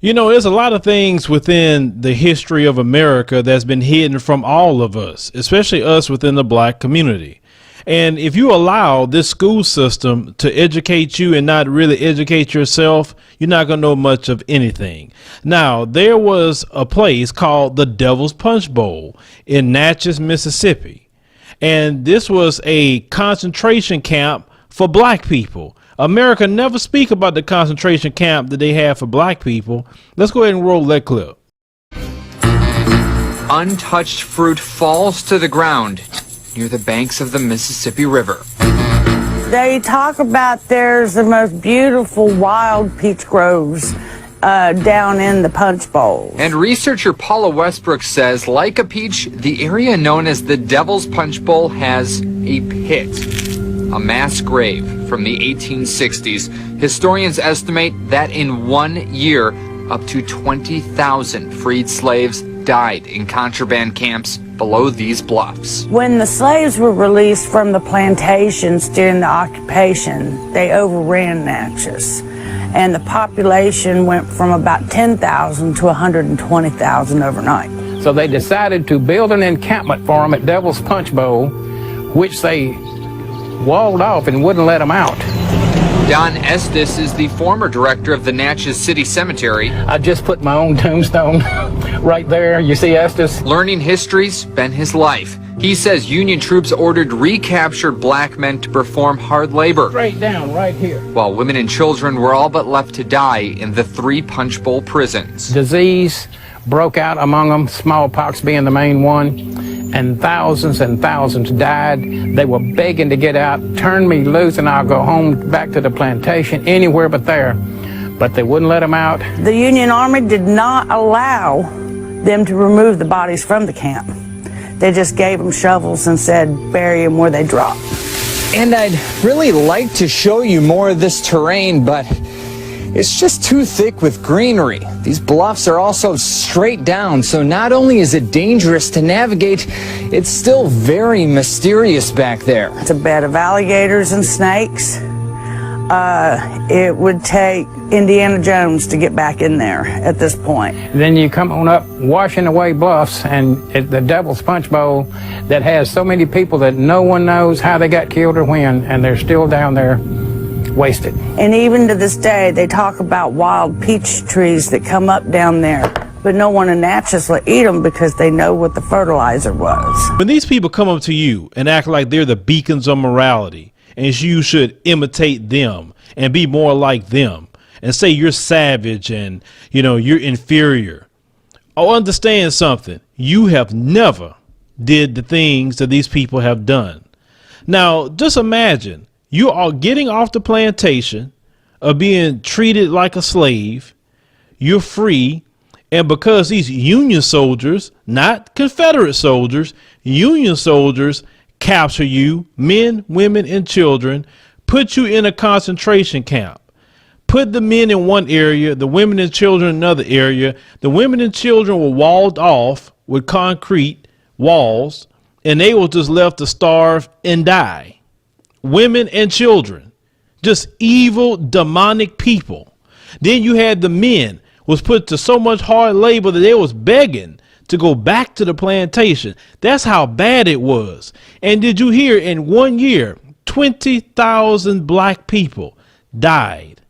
You know, there's a lot of things within the history of America that's been hidden from all of us, especially us within the black community. And if you allow this school system to educate you and not really educate yourself, you're not going to know much of anything. Now, there was a place called the Devil's Punchbowl in Natchez, Mississippi. And this was a concentration camp for black people. America never speak about the concentration camp that they have for black people. Let's go ahead and roll that clip. Untouched fruit falls to the ground near the banks of the Mississippi River. They talk about there's the most beautiful wild peach groves down in the Punchbowl. And researcher Paula Westbrook says, like a peach, the area known as the Devil's Punchbowl has a pit, a mass grave from the 1860s. Historians estimate that in 1 year, up to 20,000 freed slaves died in contraband camps below these bluffs. When the slaves were released from the plantations during the occupation, they overran Natchez, and the population went from about 10,000 to 120,000 overnight. So they decided to build an encampment for them at Devil's Punchbowl, which they walled off and wouldn't let them out. Don Estes is the former director of the Natchez City Cemetery. I just put my own tombstone right there. You see Estes? Learning history's been his life. He says Union troops ordered recaptured black men to perform hard labor. Straight down right here. While women and children were all but left to die in the 3 Punchbowl prisons. Disease broke out among them, smallpox being the main one, and thousands died. They were begging to get out. Turn me loose and I'll go home back to the plantation, anywhere but there. But they wouldn't let them out. The Union Army did not allow them to remove the bodies from the camp. They just gave them shovels and said bury them where they drop. And I'd really like to show you more of this terrain, but it's just too thick with greenery. These bluffs are also straight down, so not only is it dangerous to navigate, it's still very mysterious back there. It's a bed of alligators and snakes. It would take Indiana Jones to get back in there at this point. Then you come on up washing away bluffs, and at the Devil's Punchbowl that has so many people that no one knows how they got killed or when, and they're still down there wasted. And even to this day, they talk about wild peach trees that come up down there, but no one in Natchez will eat them because they know what the fertilizer was. When these people come up to you and act like they're the beacons of morality, and you should imitate them and be more like them, and say you're savage and, you know, you're inferior, oh, understand something. You have never did the things that these people have done. Now, just imagine you are getting off the plantation, of being treated like a slave. You're free. And because these Union soldiers, not Confederate soldiers, Union soldiers capture you, men, women, and children, put you in a concentration camp, put the men in one area, the women and children in another area. The women and children were walled off with concrete walls, and they were just left to starve and die. Women and children, just evil, demonic people. Then you had the men was put to so much hard labor that they was begging to go back to the plantation. That's how bad it was. And did you hear in 1 year, 20,000 black people died